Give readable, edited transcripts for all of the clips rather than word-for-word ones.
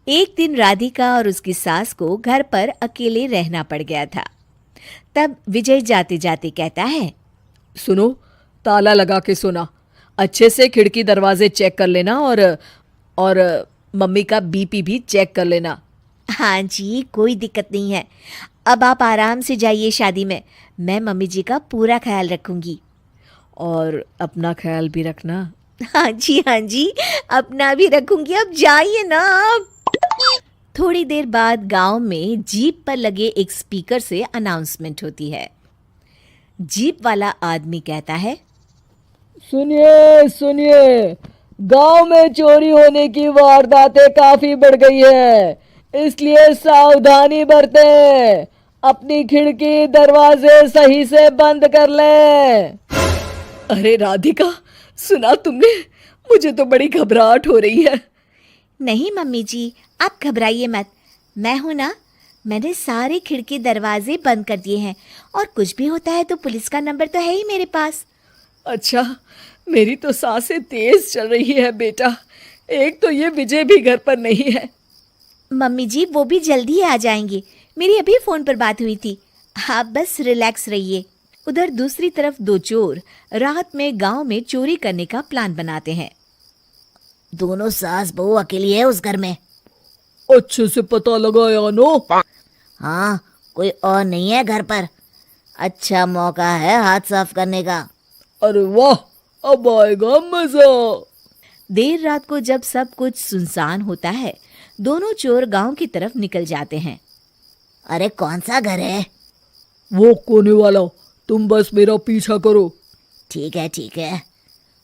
एक दिन राधिका और उसकी सास को घर पर अकेले रहना पड़ गया था। तब विजय जाते जाते कहता है, सुनो, ताला लगा के सोना। अच्छे से खिड़की दरवाजे चेक कर लेना और मम्मी का बीपी भी चेक कर लेना। हाँ जी, कोई दिक्कत नहीं है। अब आप आराम से जाइए शादी में, मैं मम्मी जी का पूरा ख्याल रखूंगी। और अपना ख्याल भी रखना। हाँ जी हाँ जी, अपना भी रखूंगी। अब जाइए ना आप। थोड़ी देर बाद गांव में जीप पर लगे एक स्पीकर से अनाउंसमेंट होती है। जीप वाला आदमी कहता है, सुनिए सुनिए, गांव में चोरी होने की वारदातें काफी बढ़ गई है, इसलिए सावधानी बरतें। अपनी खिड़की दरवाजे सही से बंद कर लें। अरे राधिका, सुना तुमने? मुझे तो बड़ी घबराहट हो रही है। नहीं मम्मी जी, आप घबराइए मत, मैं हूं ना। मैंने सारे खिड़की दरवाजे बंद कर दिए हैं और कुछ भी होता है तो पुलिस का नंबर तो है ही मेरे पास। अच्छा, मेरी तो सांसें तेज चल रही है बेटा। एक तो ये विजय भी घर पर नहीं है। मम्मी जी वो भी जल्दी ही आ जाएंगे, मेरी अभी फोन पर बात हुई थी। आप बस रिलैक्स रहिए। उधर दूसरी तरफ दो चोर रात में गांव में चोरी करने का प्लान बनाते हैं। दोनों सास बहू अकेली है उस घर में। अच्छे से पता लगाया नो? हाँ, कोई और नहीं है घर पर। अच्छा मौका है हाथ साफ करने का। अरे वाह, अब आएगा मजा। देर रात को जब सब कुछ सुनसान होता है, दोनों चोर गांव की तरफ निकल जाते हैं। अरे कौन सा घर है? वो कोने वाला, तुम बस मेरा पीछा करो। ठीक है ठीक है।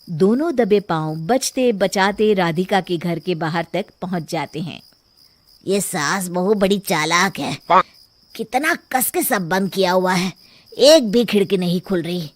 दोनों दबे पांव बचते बचाते राधिका के घर के बाहर तक पहुंच जाते हैं। ये सास बहू बड़ी चालाक है, कितना कस के सब बंद किया हुआ है, एक भी खिड़की नहीं खुल रही।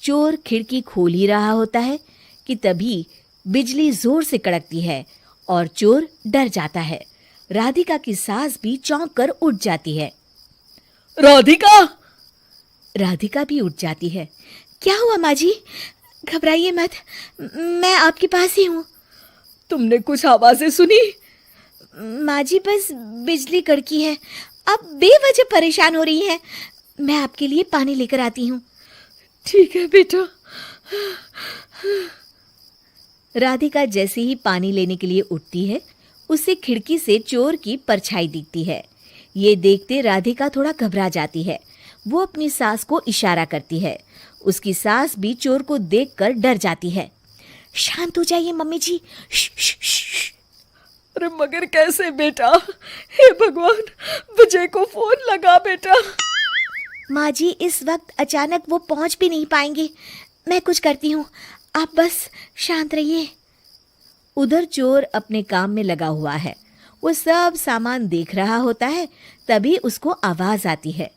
चोर खिड़की खोल ही रहा होता है कि तभी बिजली जोर से कड़कती है और चोर डर जाता है। राधिका की सास भी चौंक कर उठ जाती है। राधिका! राधिका भी उठ जाती है। क्या हुआ माँ जी? घबराइए मत, मैं आपके पास ही हूँ। तुमने कुछ आवाजें सुनी? माँ जी बस बिजली कड़की है, आप बेवजह परेशान हो रही हैं। मैं आपके लिए पानी लेकर आती हूँ। ठीक है बेटा। राधिका जैसे ही पानी लेने के लिए उठती है, उसे खिड़की से चोर की परछाई दिखती है। ये देखते राधिका थोड़ा घबरा जाती है। वो अपनी सास को इशारा करती है। उसकी सास भी चोर को देखकर डर जाती है। शांत हो जाइए मम्मी जी। श्श। अरे मगर कैसे बेटा? हे भगवान, विजय को फोन लगा बेटा। माँ जी इस वक्त अचानक वो पहुंच भी नहीं पाएंगे, मैं कुछ करती हूँ, आप बस शांत रहिए। उधर चोर अपने काम में लगा हुआ है। वो सब सामान देख रहा होता है। तभी उसको आवाज आती है,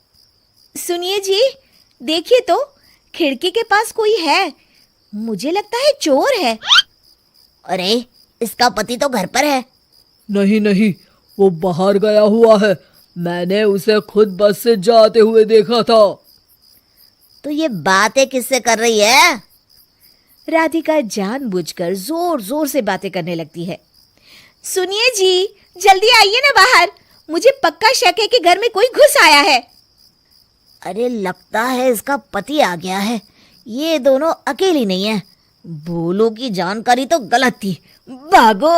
सुनिए जी, देखिए तो खिड़की के पास कोई है, मुझे लगता है चोर है। अरे इसका पति तो घर पर है। नहीं नहीं, वो बाहर गया हुआ है, मैंने उसे खुद बस से जाते हुए देखा था। तो ये बातें किससे कर रही है? राधिका जानबूझकर जोर जोर से बातें करने लगती है। सुनिए जी, जल्दी आइए ना बाहर, मुझे पक्का शक है कि घर में कोई घुस आया है। अरे लगता है इसका पति आ गया है, ये दोनों अकेली नहीं है। भोलू की जानकारी तो गलत थी, भागो।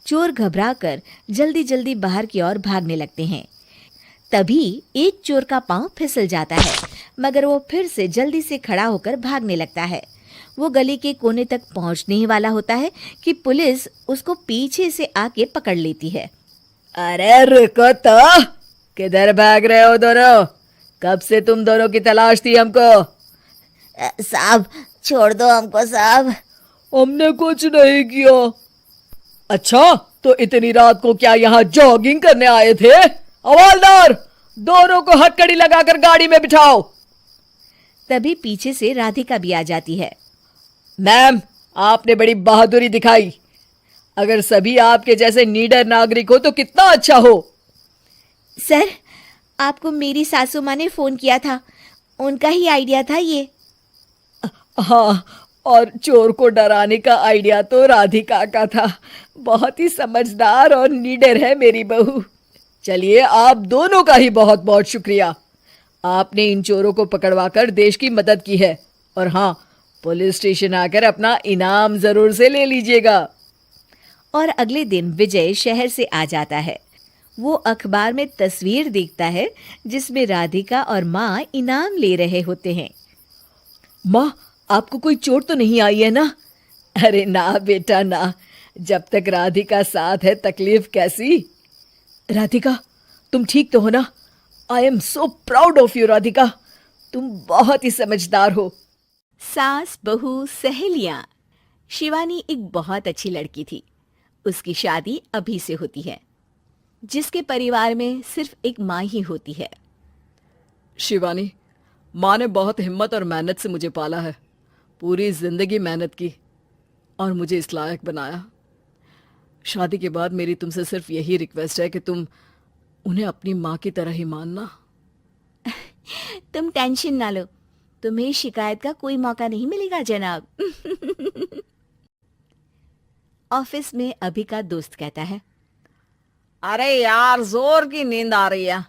चोर घबराकर जल्दी जल्दी बाहर की ओर भागने लगते हैं। तभी एक चोर का पांव फिसल जाता है, मगर वो फिर से जल्दी से खड़ा होकर भागने लगता है। वो गली के कोने तक पहुंचने ही वाला होता है कि पुलिस उसको पीछे से आके पकड़ लेती है। अरे रुको तो, किधर भाग रहे हो दोनों? कब से तुम दोनों की तलाश थी हमको? साहब छोड़ दो हमको साहब। हमने कुछ नहीं किया। अच्छा, तो इतनी रात को क्या यहाँ जॉगिंग करने आए थे? हवलदार, दोनों को हथकड़ी लगाकर गाड़ी में बिठाओ। तभी पीछे से राधिका भी आ जाती है। मैम, आपने बड़ी बहादुरी दिखाई। अगर सभी आपके जैसे नीडर नागरिक हो तो कितना अच्छा हो। सर, आपको मेरी सासू माँ ने फोन किया था, उनका ही आइडिया था ये। हाँ, और चोर को डराने का आइडिया तो राधिका का था। बहुत ही समझदार और लीडर है मेरी बहू। चलिए, आप दोनों का ही बहुत बहुत शुक्रिया। आपने इन चोरों को पकड़वाकर देश की मदद की है। और हाँ, पुलिस स्टेशन आकर अपना इनाम जरूर से ले लीजिएगा। और अगले दिन विजय शहर से आ जाता है। वो अखबार में तस्वीर देखता है जिसमें राधिका और माँ इनाम ले रहे होते हैं। माँ, आपको कोई चोट तो नहीं आई है ना? अरे ना बेटा ना, जब तक राधिका साथ है तकलीफ कैसी। राधिका, तुम ठीक तो हो ना? I am so proud of you Radhika, तुम बहुत ही समझदार हो। सास बहू सहेलियां। शिवानी एक बहुत अच्छी लड़की थी। उसकी शादी अभी से होती है, जिसके परिवार में सिर्फ एक माँ ही होती है। शिवानी, माँ ने बहुत हिम्मत और मेहनत से मुझे पाला है। पूरी जिंदगी मेहनत की और मुझे इस लायक बनाया। शादी के बाद मेरी तुमसे सिर्फ यही रिक्वेस्ट है कि तुम उन्हें अपनी माँ की तरह ही मानना। तुम टेंशन ना लो, तुम्हें शिकायत का कोई मौका नहीं मिलेगा जनाब। ऑफिस में अभी का दोस्त कहता है, अरे यार, जोर की नींद आ रही है,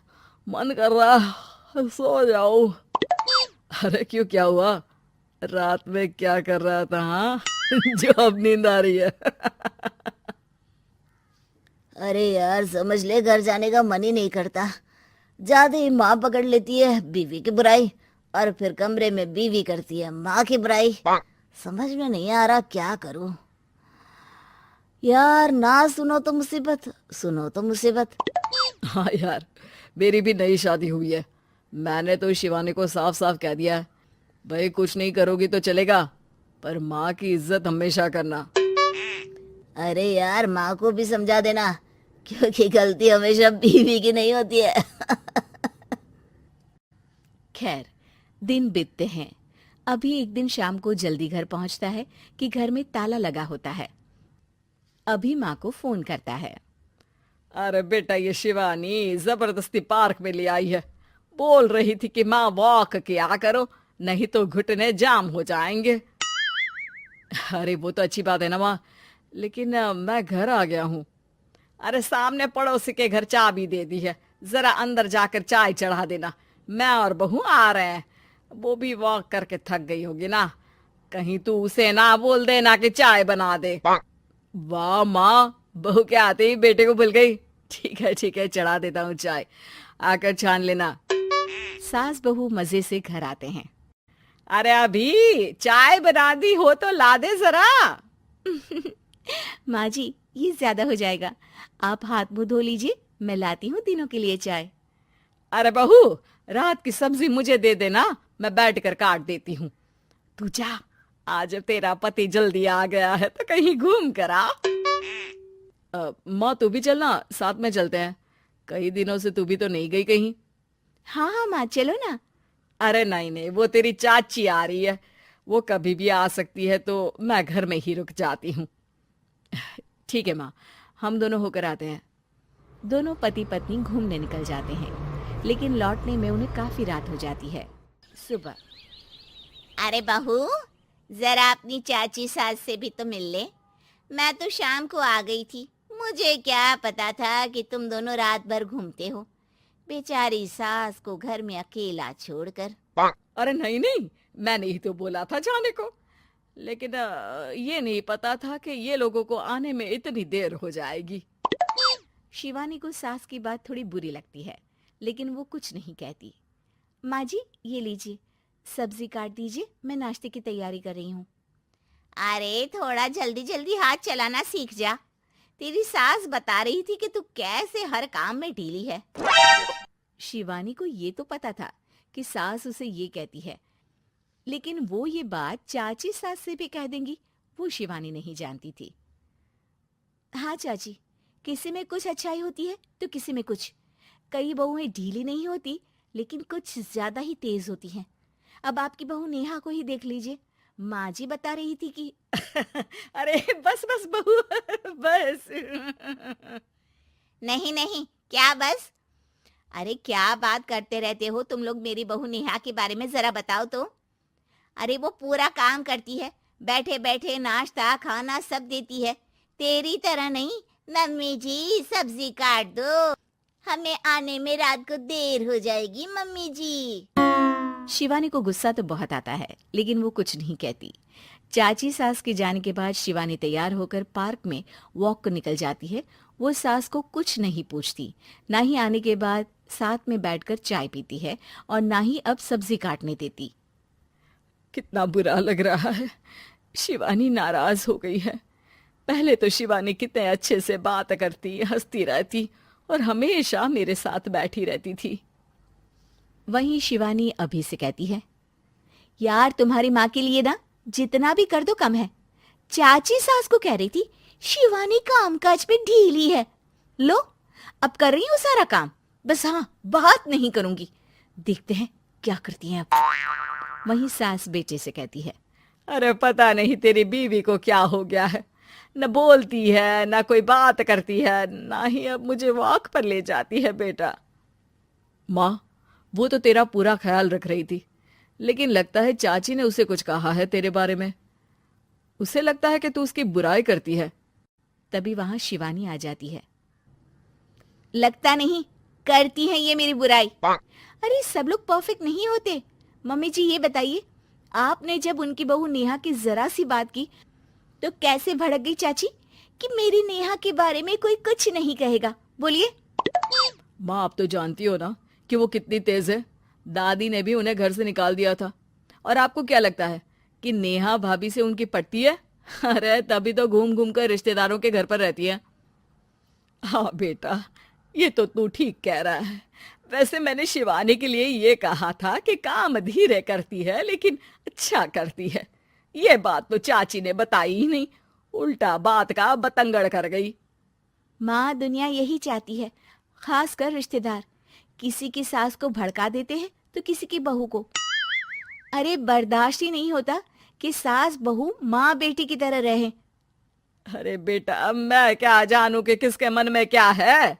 मन कर रहा है सो जाओ। अरे क्यों, क्या हुआ? रात में क्या कर रहा था हाँ? जो अब नींद आ रही है। अरे यार, समझ ले, घर जाने का मन ही नहीं करता। ज्यादा ही माँ पकड़ लेती है बीवी की बुराई, और फिर कमरे में बीवी करती है माँ की बुराई। समझ में नहीं आ रहा क्या करूं। यार, ना सुनो तो मुसीबत, सुनो तो मुसीबत। हाँ यार, मेरी भी नई शादी हुई है। मैंने तो शिवानी को साफ साफ कह दिया है, भाई कुछ नहीं करोगी तो चलेगा, पर माँ की इज्जत हमेशा करना। अरे यार, माँ को भी समझा देना, क्योंकि गलती हमेशा बीवी की नहीं होती है। खैर, दिन बीतते हैं। अभी एक दिन शाम को जल्दी घर पहुंचता है कि घर में ताला लगा होता है। अभी माँ को फोन करता है। अरे बेटा, ये शिवानी जबरदस्ती पार्क में ले आई है। बोल रही थी कि माँ वॉक किया करो, नहीं तो घुटने जाम हो जाएंगे। अरे वो तो अच्छी बात है ना माँ, लेकिन मैं घर आ गया हूँ। अरे सामने पड़ोसी के घर चाबी दे दी है, जरा अंदर जाकर चाय चढ़ा देना। मैं और बहू आ रहे हैं, वो भी वॉक करके थक गई होगी ना। कहीं तू उसे ना बोल देना कि चाय बना दे। वाह माँ, बहू के आते ही बेटे को भूल गई। ठीक है, चढ़ा देता हूँ चाय, आकर छान लेना। सास बहू मजे से घर आते हैं। अरे अभी चाय बना दी हो तो ला दे जरा। माँ जी, ये ज्यादा हो जाएगा, आप हाथ मुंह धो लीजिए, मैं लाती हूँ तीनों के लिए चाय। अरे बहू, रात की सब्जी मुझे दे देना, मैं बैठ कर काट देती हूँ। तू जा, आज तेरा पति जल्दी आ गया है तो कहीं घूम कर आ। माँ तू भी चलना, साथ में चलते हैं। कई दिनों से तू भी तो नहीं गई कहीं। हाँ हाँ माँ, चलो ना। अरे नहीं, वो तेरी चाची आ रही है, वो कभी भी आ सकती है, तो मैं घर में ही रुक जाती हूँ। ठीक है माँ, हम दोनों होकर आते हैं। दोनों पति पत्नी घूमने निकल जाते हैं, लेकिन लौटने में उन्हें काफी रात हो जाती है। सुबह, अरे बहू, जरा अपनी चाची सास से भी तो मिल ले। मैं तो शाम को आ गई थी, मुझे क्या पता था कि तुम दोनों रात भर घूमते हो, बेचारी सास को घर में अकेला छोड़कर। अरे नहीं, मैंने ही तो बोला था जाने को, लेकिन ये नहीं पता था कि ये लोगों को आने में इतनी देर हो जाएगी। शिवानी को सास की बात थोड़ी बुरी लगती है, लेकिन वो कुछ नहीं कहती। माँ जी, ये लीजिए, सब्जी काट दीजिए, मैं नाश्ते की तैयारी कर रही हूँ। अरे थोड़ा जल्दी जल्दी हाथ चलाना सीख जा। तेरी सास बता रही थी कि तू कैसे हर काम में ढीली है। शिवानी को ये तो पता था कि सास उसे ये कहती है, लेकिन वो ये बात चाची सास से भी कह देंगी, वो शिवानी नहीं जानती थी। हाँ चाची, किसी में कुछ अच्छाई होती है तो किसी में कुछ। कई बहुएं ढीली नहीं होती, लेकिन कुछ ज्यादा ही तेज होती हैं। अब आपकी बहू नेहा को ही देख लीजिए, माँ जी बता रही थी कि अरे बस बहू, बस। नहीं, क्या बस? अरे क्या बात करते रहते हो तुम लोग मेरी बहू नेहा के बारे में, जरा बताओ तो। अरे वो पूरा काम करती है, बैठे बैठे नाश्ता खाना सब देती है, तेरी तरह नहीं। मम्मी जी सब्जी काट दो, हमें आने में रात को देर हो जाएगी मम्मी जी। शिवानी को गुस्सा तो बहुत आता है, लेकिन वो कुछ नहीं कहती। चाची सास के जाने के बाद शिवानी तैयार होकर पार्क में वॉक को निकल जाती है। वो सास को कुछ नहीं पूछती, ना ही आने के बाद साथ में बैठकर चाय पीती है और ना ही अब सब्जी काटने देती। कितना बुरा लग रहा है, शिवानी नाराज हो गई है। पहले तो शिवानी कितने अच्छे से बात करती, हंसती रहती और हमेशा मेरे साथ बैठी रहती थी। वहीं शिवानी अभी से कहती है, यार तुम्हारी माँ के लिए ना जितना भी कर दो कम है। चाची सास को कह रही थी शिवानी कामकाज पे ढीली है, लो अब कर रही हूँ सारा काम, बस हाँ बात नहीं करूंगी, देखते हैं क्या करती हैं अब। वहीं सास बेटे से कहती है, अरे पता नहीं तेरी बीवी को क्या हो गया है, न बोलती है न कोई बात करती है, ना ही अब मुझे वॉक पर ले जाती है। बेटा, माँ वो तो तेरा पूरा ख्याल रख रही थी, लेकिन लगता है चाची ने उसे कुछ कहा है तेरे बारे में। उसे लगता है कि तू उसकी बुराई करती है। तभी वहां शिवानी आ जाती है। लगता नहीं, करती है ये मेरी बुराई। अरे सब लोग परफेक्ट नहीं होते। मम्मी जी ये बताइए, आपने जब उनकी बहू नेहा की जरा सी बात की तो कैसे भड़क गई चाची कि मेरी नेहा के बारे में कोई कुछ नहीं कहेगा? बोलिए। माँ आप तो जानती हो ना कि वो कितनी तेज है। दादी ने भी उन्हें घर से निकाल दिया था। और आपको क्या लगता है कि नेहा भाभी से उनकी पटती है? अरे तभी तो घूम घूम कर रिश्तेदारों के घर पर रहती है। हाँ बेटा, ये तो तू ठीक कह रहा है। वैसे मैंने शिवानी के लिए ये कहा था कि काम धीरे करती है लेकिन अच्छा करती है। ये बात तो चाची ने बताई ही नहीं, उल्टा बात का बतंगड़ कर गई। माँ दुनिया यही चाहती है, खासकर रिश्तेदार। किसी की सास को भड़का देते हैं तो किसी की बहू को। अरे बर्दाश्त ही नहीं होता कि सास बहू माँ बेटी की तरह रहे। अरे बेटा मैं क्या जानूं कि किसके मन में क्या है।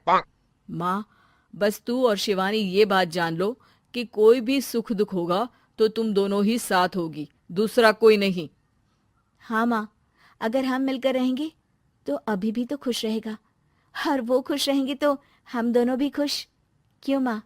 माँ बस तू और शिवानी ये बात जान लो कि कोई भी सुख दुख होगा तो तुम दोनों ही साथ होगी, दूसरा कोई नहीं। हाँ माँ, अगर हम मिलकर रहेंगे तो अभी भी तो खुश रहेगा, और वो खुश रहेंगे तो हम दोनों भी खुश। क्यों माँ?